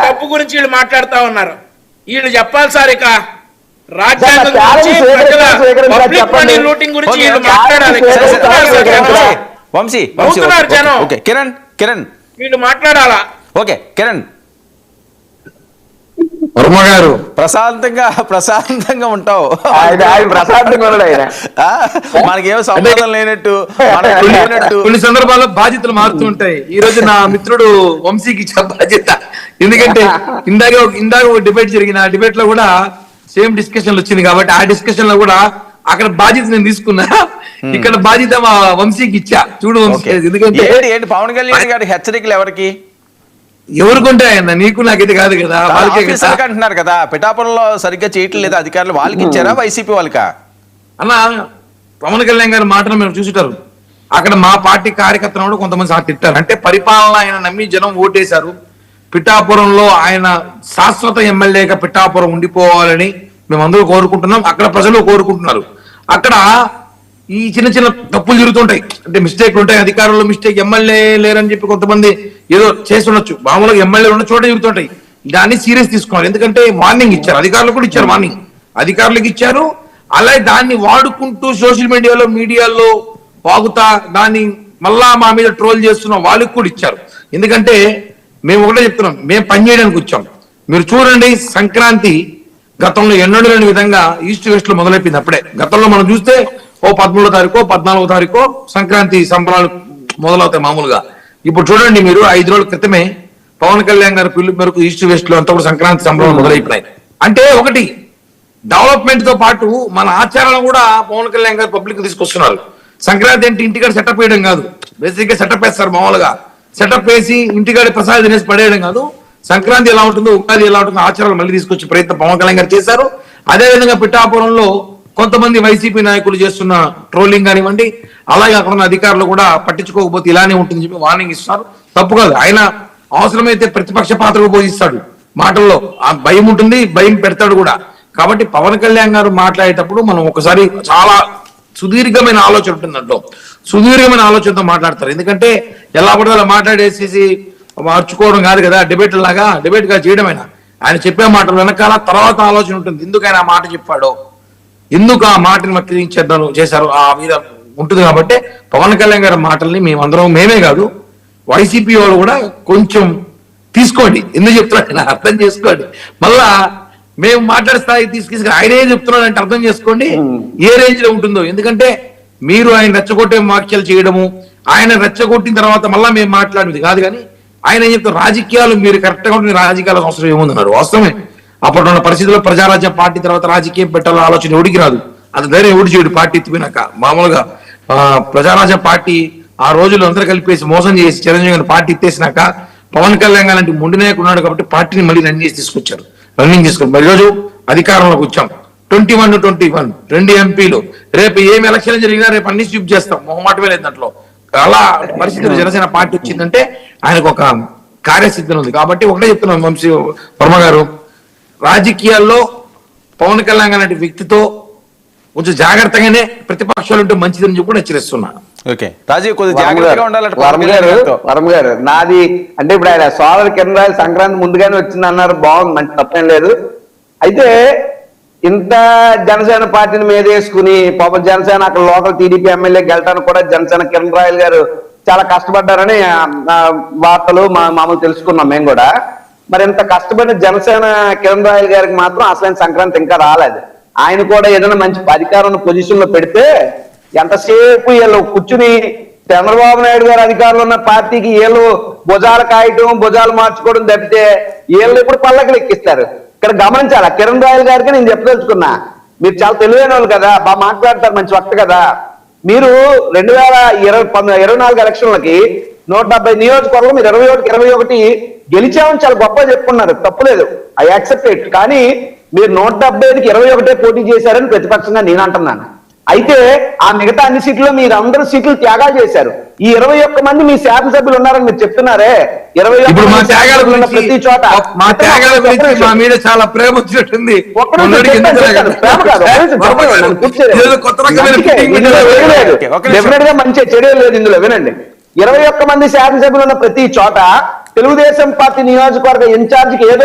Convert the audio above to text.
డబ్బు గురించి వీళ్ళు మాట్లాడుతా ఉన్నారు. వీళ్ళు చెప్పాలి సార్, ఇక రాజ్యాంగం గురించి లూటింగ్ గురించి వీళ్ళు మాట్లాడాలి. జనం కిరణ్ వీళ్ళు మాట్లాడాలా? ఓకే కిరణ్ వర్మ గారు ప్రశాంతంగా ఉంటావు. ప్రశాంతంగా మనకేమో సంబంధం లేనట్టు కొన్ని సందర్భాల్లో బాధ్యతలు మారుతూ ఉంటాయి. ఈ రోజు నా మిత్రుడు వంశీకి ఇచ్చిన బాధ్యత, ఎందుకంటే ఇందాక ఒక డిబేట్ జరిగింది. ఆ డిబేట్ లో కూడా సేమ్ డిస్కషన్ వచ్చింది కాబట్టి ఆ డిస్కషన్ లో కూడా అక్కడ బాధ్యత నేను తీసుకున్నా, ఇక్కడ బాధ్యత మా వంశీకి ఇచ్చా. చూడు వంశీ, ఎందుకంటే పవన్ కళ్యాణ్ గారి హెచ్చరికలు ఎవరికి ఉంటాయన్న, నీకు నాకైతే కాదు కదా, వాళ్ళకే అంటున్నారు కదా. పిఠాపురంలో సరిగ్గా చేయటం లేదా అధికారులు, వాళ్ళకి ఇచ్చారా వైసీపీ వాళ్ళకా? అన్న పవన్ కళ్యాణ్ గారి మాటలు మేము చూసుంటారు. అక్కడ మా పార్టీ కార్యకర్తలు కూడా కొంతమంది తిట్టారు. అంటే పరిపాలన ఆయన నమ్మి జనం ఓటేశారు. పిఠాపురంలో ఆయన శాశ్వత ఎమ్మెల్యేగా పిఠాపురం ఉండిపోవాలని మేమందరూ కోరుకుంటున్నాం, అక్కడ ప్రజలు కోరుకుంటున్నారు. అక్కడ ఈ చిన్న చిన్న తప్పులు జరుగుతుంటాయి, అంటే మిస్టేక్లు ఉంటాయి. అధికారుల్లో మిస్టేక్, ఎమ్మెల్యే లేరని చెప్పి కొంతమంది ఏదో చేసి ఉండొచ్చు. మామూలుగా ఎమ్మెల్యేలు ఉన్న చోట జరుగుతుంటాయి. దాన్ని సీరియస్ తీసుకోవాలి. ఎందుకంటే వార్నింగ్ ఇచ్చారు, అధికారులకు కూడా ఇచ్చారు వార్నింగ్, అధికారులకు ఇచ్చారు. అలాగే దాన్ని వాడుకుంటూ సోషల్ మీడియాలో వాగుతా దాన్ని మళ్ళా మా మీద ట్రోల్ చేస్తున్న వాళ్ళకి కూడా ఇచ్చారు. ఎందుకంటే మేము ఒకటే చెప్తున్నాం, మేము పనిచేయడానికి వచ్చాం. మీరు చూడండి, సంక్రాంతి గతంలో ఎన్నడూ లేని విధంగా ఈస్ట్ వెస్ట్ లో మొదలైపోయింది. అప్పుడే గతంలో మనం చూస్తే 13వ తారీఖు 14వ తారీఖు సంక్రాంతి సంబరాలు మొదలవుతాయి మామూలుగా. ఇప్పుడు చూడండి మీరు, 5 రోజుల క్రితమే పవన్ కళ్యాణ్ గారి పిలుపు మేరకు ఈస్ట్ వెస్ట్ లో అంతా కూడా సంక్రాంతి సంబరాలు మొదలైపోయినాయి. అంటే ఒకటి డెవలప్మెంట్ తో పాటు మన ఆచారాలను కూడా పవన్ కళ్యాణ్ గారు పబ్లిక్ తీసుకొస్తున్నారు. సంక్రాంతి అంటే ఇంటికాడ సెటప్ వేయడం కాదు, బేసిక్ గా సెటప్ వేస్తారు. మామూలుగా సెటప్ వేసి ఇంటికాడ ప్రసాదం తినేసి పడేయడం కాదు. సంక్రాంతి ఎలా ఉంటుందో, ఉగాది ఎలా ఉంటుందో ఆచారాలు మళ్ళీ తీసుకొచ్చే ప్రయత్నం పవన్ కళ్యాణ్ గారు చేశారు. అదేవిధంగా పిఠాపురంలో కొంతమంది వైసీపీ నాయకులు చేస్తున్న ట్రోలింగ్ కానివ్వండి, అలాగే అక్కడ ఉన్న అధికారులు కూడా పట్టించుకోకపోతే ఇలానే ఉంటుంది చెప్పి వార్నింగ్ ఇస్తున్నారు. తప్పు కాదు, ఆయన అవసరమైతే ప్రతిపక్ష పాత్రకు పోషిస్తాడు. మాటల్లో ఆ భయం ఉంటుంది, భయం పెడతాడు కూడా. కాబట్టి పవన్ కళ్యాణ్ గారు మాట్లాడేటప్పుడు మనం ఒకసారి చాలా సుదీర్ఘమైన ఆలోచన ఉంటుంది, దాంట్లో సుదీర్ఘమైన ఆలోచనతో మాట్లాడతారు. ఎందుకంటే ఎలా పడితే అలా మాట్లాడేసేసి మార్చుకోవడం కాదు కదా, డిబేట్ లాగా డిబేట్ గా చేయడమైనా. ఆయన చెప్పే మాటలు వెనకాల తర్వాత ఆలోచన ఉంటుంది, ఎందుకు ఆయన ఆ మాట చెప్పాడో, ఎందుకు ఆ మాటని వక్రీకరించేద్దాం చేశారు, ఆ మీద ఉంటుంది. కాబట్టి పవన్ కళ్యాణ్ గారి మాటల్ని మేమందరం, మేమే కాదు వైసీపీ వాళ్ళు కూడా కొంచెం తీసుకోండి, ఎందుకు చెప్తున్నాడు అర్థం చేసుకోండి. మళ్ళా మేము మాట్లాడే స్థాయికి తీసుకు ఆయన ఏం చెప్తున్నాడు అంటే అర్థం చేసుకోండి ఏ రేంజ్ లో ఉంటుందో. ఎందుకంటే మీరు ఆయన రెచ్చగొట్టే వ్యాఖ్యలు చేయడము, ఆయన రెచ్చగొట్టిన తర్వాత మళ్ళా మేము మాట్లాడేది కాదు. కానీ ఆయన ఏం చెప్తారు, రాజకీయాలు మీరు కరెక్ట్ గా ఉంటే రాజకీయాల అవసరం ఏముందన్నారు. వాస్తవమే, అప్పుడు ఉన్న పరిస్థితుల్లో ప్రజారాజ్య పార్టీ తర్వాత రాజకీయం పెట్టాల ఆలోచన ఎవడికి రాదు. అది ధైర్యం ఎవడు చేయడు పార్టీ ఎత్తిపోయినాక. మామూలుగా ప్రజారాజ్య పార్టీ ఆ రోజుల్లో అందరూ కలిపేసి మోసం చేసి చిరంజీవి గారిని పార్టీ ఎత్తేసినాక పవన్ కళ్యాణ్ గారు లాంటి ముండి నాయకుడు ఉన్నాడు కాబట్టి పార్టీని మళ్ళీ రన్నింగ్ తీసుకొచ్చారు. మరి రోజు అధికారంలోకి వచ్చాం. 21-21 2 ఎంపీలు. రేపు ఏమి ఎలక్షన్ జరిగినా రేపు అన్ని స్విప్ చేస్తాం, మొహమాటమే లేదు దాంట్లో. అలా పరిస్థితులు జనసేన పార్టీ వచ్చిందంటే ఆయనకు ఒక కార్యసిద్ధి ఉంది. కాబట్టి ఒకటే చెప్తున్నాం వంశీ వర్మ గారు, రాజకీయాల్లో పవన్ కళ్యాణ్ లాంటి వ్యక్తితో కొంచెం జాగ్రత్తగానే ప్రతిపక్షాలు ఉంటే మంచిదని చెప్పి హెచ్చరిస్తున్నాను. వర్మ గారు నాది అంటే ఇప్పుడు ఆయన సోదరు కిరణ్ రాయలు సంక్రాంతి ముందుగానే వచ్చింది అన్నారు, బాగుంది, మంచి తప్పేం లేదు. అయితే ఇంత జనసేన పార్టీని మీద వేసుకుని పాపం జనసేన అక్కడ లోకల్ టీడీపీ ఎమ్మెల్యే గెలటానికి కూడా జనసేన కిరణ్ రాయల్ గారు చాలా కష్టపడ్డారని వార్తలు మామూలు తెలుసుకున్నాం మేము కూడా. మరి ఇంత కష్టపడిన జనసేన కిరణ్ రాయల్ గారికి మాత్రం అసలైన సంక్రాంతి ఇంకా రాలేదు. ఆయన కూడా ఏదైనా మంచి అధికారం పొజిషన్ లో పెడితే ఎంతసేపు వీళ్ళు కూర్చుని చంద్రబాబు నాయుడు గారు అధికారులు ఉన్న పార్టీకి వీళ్ళు భుజాలు కాయటం భుజాలు మార్చుకోవడం తప్పితే వీళ్ళు ఇప్పుడు పల్లకి ఎక్కిస్తారు. ఇక్కడ గమనించాలా, కిరణ్ రాయల్ గారికి నేను చెప్పదలుచుకున్నా, మీరు చాలా తెలివైన వాళ్ళు కదా, బాగా మాట్లాడతారు, మంచి వక్త కదా. మీరు 2024 ఎలక్షన్లకి 170 నియోజకవర్గం మీరు 21 గెలిచామని చాలా గొప్పగా చెప్పుకున్నారు, తప్పులేదు, ఐ యాక్సెప్ట్ ఇట్. కానీ మీరు 175కి 21 పోటీ చేశారని ప్రతిపక్షంగా నేను అంటున్నాను. అయితే ఆ మిగతా అన్ని సీట్లు మీరు అందరూ సీట్లు త్యాగాలు చేశారు. ఈ 21 మంది మీ శాసనసభ్యులు ఉన్నారని మీరు చెప్తున్నారే, 21 ప్రతి చోట మా మీద చాలా ప్రేమ వచ్చినట్టుంది. డెఫినెట్ గా మంచి చెడు లేదు ఇందులో. వినండి, 21 మంది శాసనసభ్యులు ఉన్న ప్రతి చోట తెలుగుదేశం పార్టీ నియోజకవర్గ ఇన్ఛార్జికి ఏదో